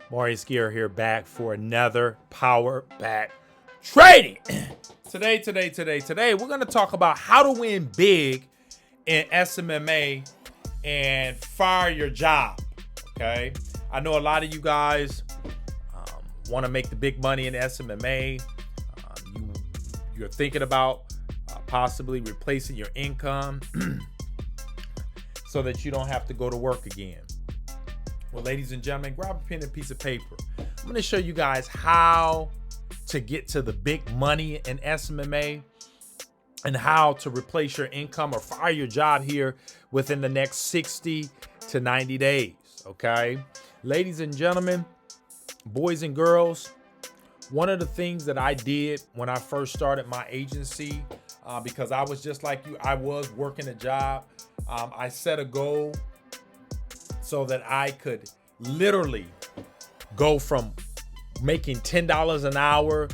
Maurice here back for another Power Back Trading. Today, we're going to talk about how to win big in SMMA and fire your job. Okay. I know a lot of you guys want to make the big money in SMMA. You're thinking about possibly replacing your income so that you don't have to go to work again. Well, ladies and gentlemen, grab a pen and piece of paper. I'm going to show you guys how to get to the big money in SMMA and how to replace your income or fire your job here within the next 60 to 90 days. Okay. Ladies and gentlemen, boys and girls, one of the things that I did when I first started my agency, because I was just like you, I was working a job. I set a goal so that I could literally go from making $10 an hour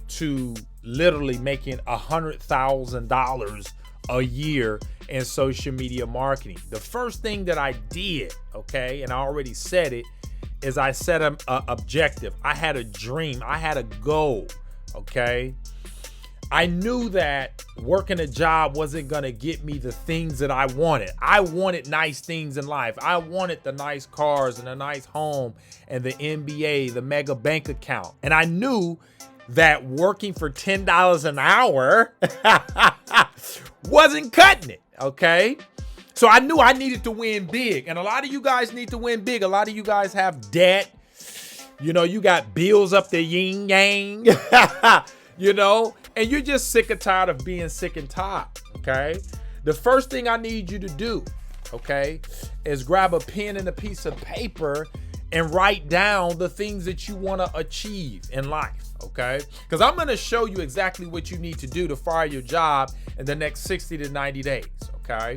to literally making $100,000 a year in social media marketing. The first thing that I did, okay, and I already said it, is I set an objective. I had a dream. I had a goal, okay? I knew that working a job wasn't going to get me the things that I wanted. I wanted nice things in life. I wanted the nice cars and a nice home and the NBA, the mega bank account. And I knew that working for $10 an hour wasn't cutting it, okay? So I knew I needed to win big. And a lot of you guys need to win big. A lot of you guys have debt. You know, you got bills up the yin yang, you know, and you're just sick and tired of being sick and tired, okay? The first thing I need you to do, okay, is grab a pen and a piece of paper and write down the things that you want to achieve in life, okay? Because I'm going to show you exactly what you need to do to fire your job in the next 60 to 90 days, okay?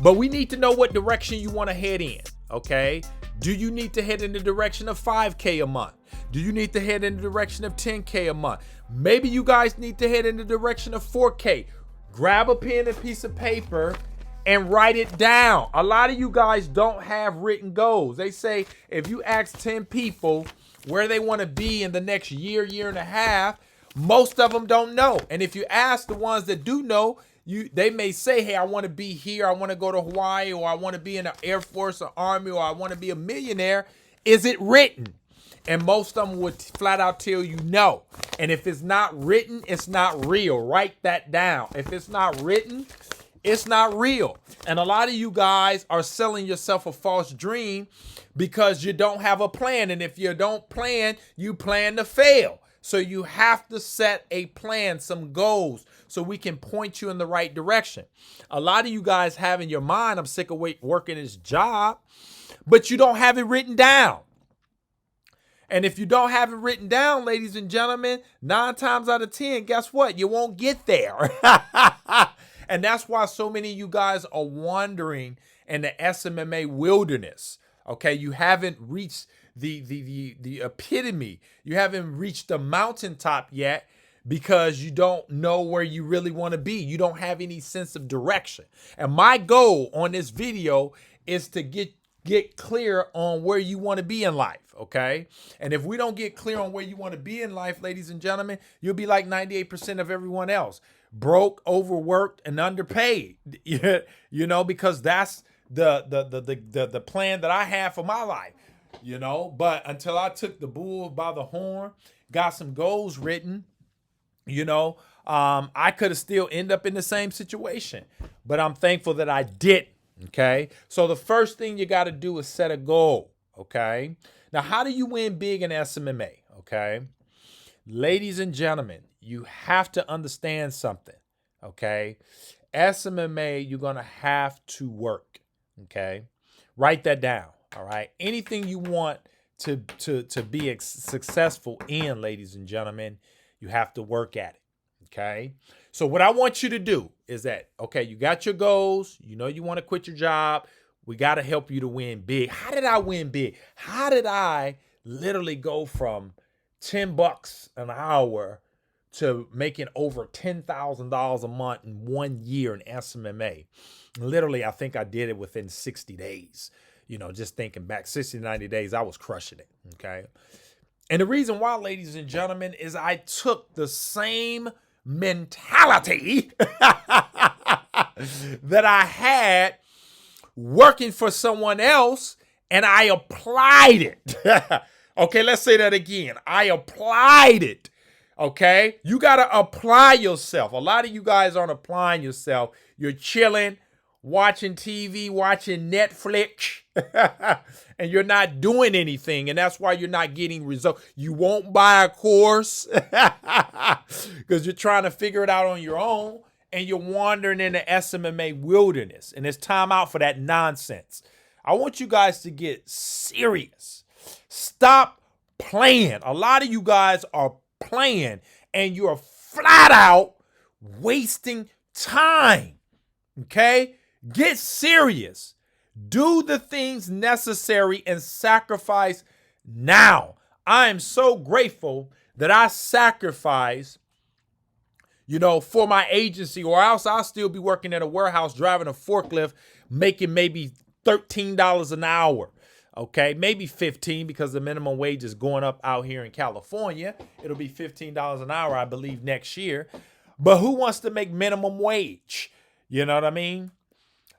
But we need to know what direction you want to head in, okay? Do you need to head in the direction of 5K a month? Do you need to head in the direction of 10K a month? Maybe you guys need to head in the direction of 4K. Grab a pen and piece of paper and write it down. A lot of you guys don't have written goals. They say if you ask 10 people where they want to be in the next year, year and a half, most of them don't know. And if you ask the ones that do know, they may say, hey, I want to be here. I want to go to Hawaii, or I want to be in the Air Force or Army, or I want to be a millionaire. Is it written? And most of them would flat out tell you no. And if it's not written, it's not real. Write that down. If it's not written, it's not real. And a lot of you guys are selling yourself a false dream because you don't have a plan. And if you don't plan, you plan to fail. So you have to set a plan, some goals, so we can point you in the right direction. A lot of you guys have in your mind, I'm sick of working this job, but you don't have it written down. And if you don't have it written down, ladies and gentlemen, 9 times out of 10, guess what? You won't get there. And that's why so many of you guys are wandering in the SMMA wilderness. Okay, you haven't reached the epitome. You haven't reached the mountaintop yet because you don't know where you really want to be. You don't have any sense of direction. And my goal on this video is to get clear on where you want to be in life, okay? And if we don't get clear on where you want to be in life, ladies and gentlemen, you'll be like 98% of everyone else. Broke, overworked, and underpaid. You know, because that's the plan that I have for my life. You know, but until I took the bull by the horn, got some goals written, you know, I could have still end up in the same situation. But I'm thankful that I didn't. Okay. So the first thing you got to do is set a goal. Okay. Now, how do you win big in SMMA? Okay. Ladies and gentlemen, you have to understand something. Okay. SMMA, you're going to have to work. Okay. Write that down. All right. Anything you want to be successful in, ladies and gentlemen, you have to work at it. Okay. So what I want you to do is that, okay, you got your goals. You know, you want to quit your job. We got to help you to win big. How did I win big? How did I literally go from $10 an hour to making over $10,000 a month in 1 year in SMMA? Literally, I think I did it within 60 days. just thinking back 60 to 90 days, I was crushing it. Okay. And the reason why, ladies and gentlemen, is I took the same mentality that I had working for someone else, and I applied it. Okay, let's say that again. I applied it. Okay, you got to apply yourself. A lot of you guys aren't applying yourself. You're chilling, watching TV, watching Netflix, and you're not doing anything. And that's why you're not getting results. You won't buy a course because you're trying to figure it out on your own, and you're wandering in the SMMA wilderness. And it's time out for that nonsense. I want you guys to get serious. Stop playing. A lot of you guys are playing, and you're flat out wasting time. Okay? Get serious. Do the things necessary and sacrifice now. I am so grateful that I sacrificed, for my agency, or else I'll still be working at a warehouse driving a forklift, making maybe $13 an hour. Okay, maybe 15 because the minimum wage is going up out here in California. It'll be $15 an hour, I believe, next year. But who wants to make minimum wage? You know what I mean?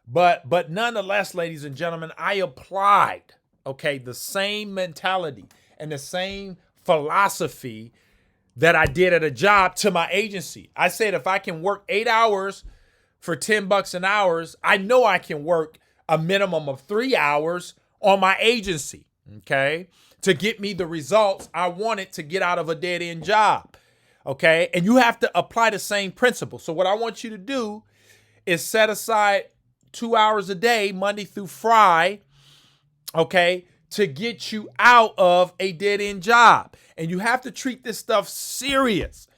But nonetheless, ladies and gentlemen, I applied, the same mentality and the same philosophy that I did at a job to my agency. I said, if I can work 8 hours for $10 an hour, I know I can work a minimum of 3 hours on my agency, to get me the results I wanted to get out of a dead-end job, And you have to apply the same principle. So what I want you to do is set aside 2 hours a day, Monday through Friday, to get you out of a dead-end job. And you have to treat this stuff serious,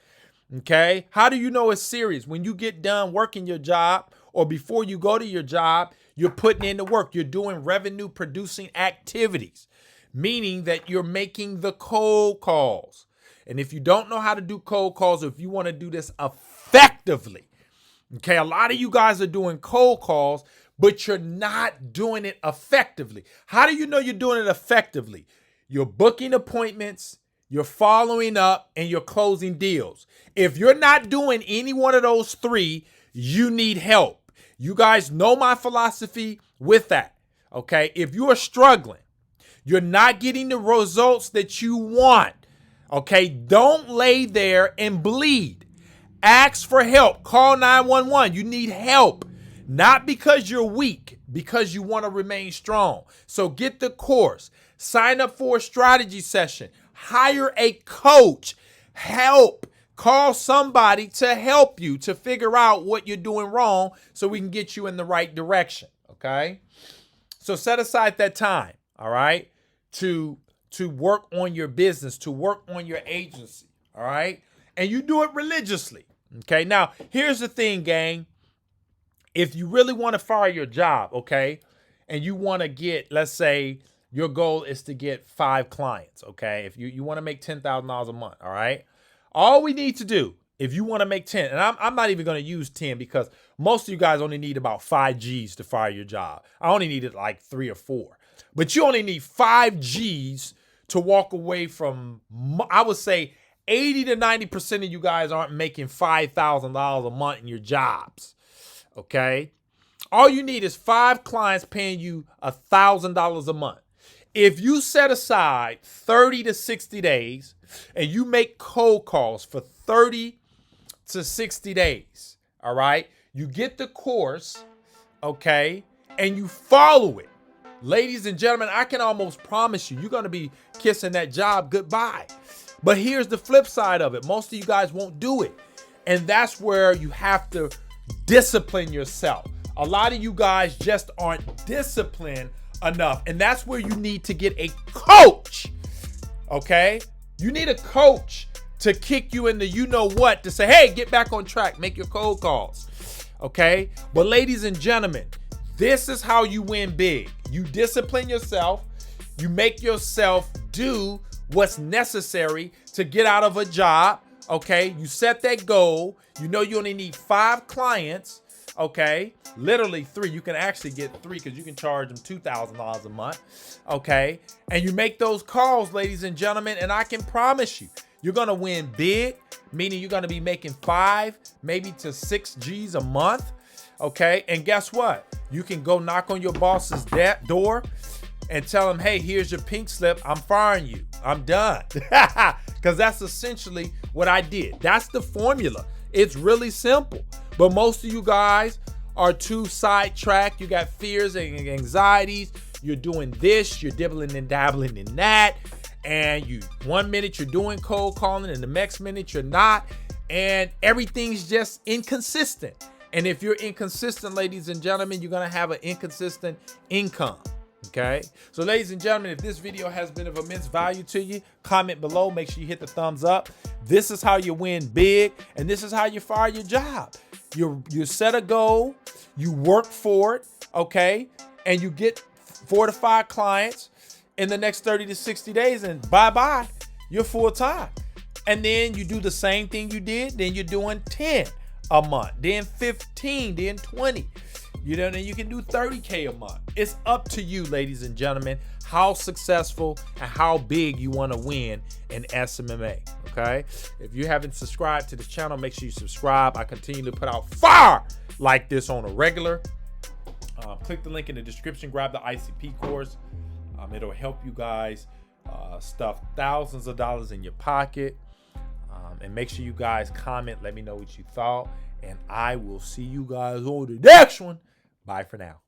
How do you know it's serious? When you get done working your job, or before you go to your job, you're putting in the work. You're doing revenue producing activities, meaning that you're making the cold calls. And if you don't know how to do cold calls, or if you want to do this effectively, a lot of you guys are doing cold calls, but you're not doing it effectively. How do you know you're doing it effectively? You're booking appointments, you're following up, and you're closing deals. If you're not doing any one of those three, you need help. You guys know my philosophy with that, If you are struggling, you're not getting the results that you want, Don't lay there and bleed. Ask for help. Call 911. You need help, not because you're weak, because you want to remain strong. So get the course. Sign up for a strategy session. Hire a coach. Help. Call somebody to help you to figure out what you're doing wrong so we can get you in the right direction, So set aside that time, to work on your business, to work on your agency, And you do it religiously, Now, here's the thing, gang. If you really want to fire your job, and you want to get, let's say, your goal is to get 5 clients, If you want to make $10,000 a month, All we need to do, if you want to make 10, and I'm not even going to use 10 because most of you guys only need about 5 G's to fire your job. I only needed like 3 or 4. But you only need 5 G's to walk away from, I would say, 80 to 90% of you guys aren't making $5,000 a month in your jobs, All you need is 5 clients paying you $1,000 a month. If you set aside 30 to 60 days and you make cold calls for 30 to 60 days, you get the course, and you follow it. Ladies and gentlemen, I can almost promise you're going to be kissing that job goodbye. But here's the flip side of it. Most of you guys won't do it. And that's where you have to discipline yourself. A lot of you guys just aren't disciplined enough. And that's where you need to get a coach. You need a coach to kick you in the you-know-what, to say, hey, get back on track, make your cold calls. But ladies and gentlemen, this is how you win big. You discipline yourself. You make yourself do what's necessary to get out of a job. You set that goal. You know you only need 5 clients. Okay, literally 3. You can actually get 3 because you can charge them $2,000 a month. Okay, and you make those calls, ladies and gentlemen, and I can promise you, you're gonna win big, meaning you're gonna be making 5, maybe to 6 G's a month. Okay, and guess what? You can go knock on your boss's door and tell him, hey, here's your pink slip. I'm firing you. I'm done. Because that's essentially what I did. That's the formula. It's really simple. But most of you guys are too sidetracked. You got fears and anxieties. You're doing this. You're dibbling and dabbling in that. And 1 minute you're doing cold calling and the next minute you're not. And everything's just inconsistent. And if you're inconsistent, ladies and gentlemen, you're going to have an inconsistent income. Okay. So ladies and gentlemen, if this video has been of immense value to you, comment below. Make sure you hit the thumbs up. This is how you win big. And this is how you fire your job. You set a goal, you work for it. Okay. And you get 4 to 5 clients in the next 30 to 60 days and bye-bye, you're full time. And then you do the same thing you did. Then you're doing 10 a month, then 15, then 20. You know, then you can do 30K a month. It's up to you, ladies and gentlemen, how successful and how big you want to win in SMMA. Okay. If you haven't subscribed to this channel, make sure you subscribe. I continue to put out fire like this on a regular. Click the link in the description, grab the ICP course. It'll help you guys stuff thousands of dollars in your pocket. And make sure you guys comment. Let me know what you thought. And I will see you guys on the next one. Bye for now.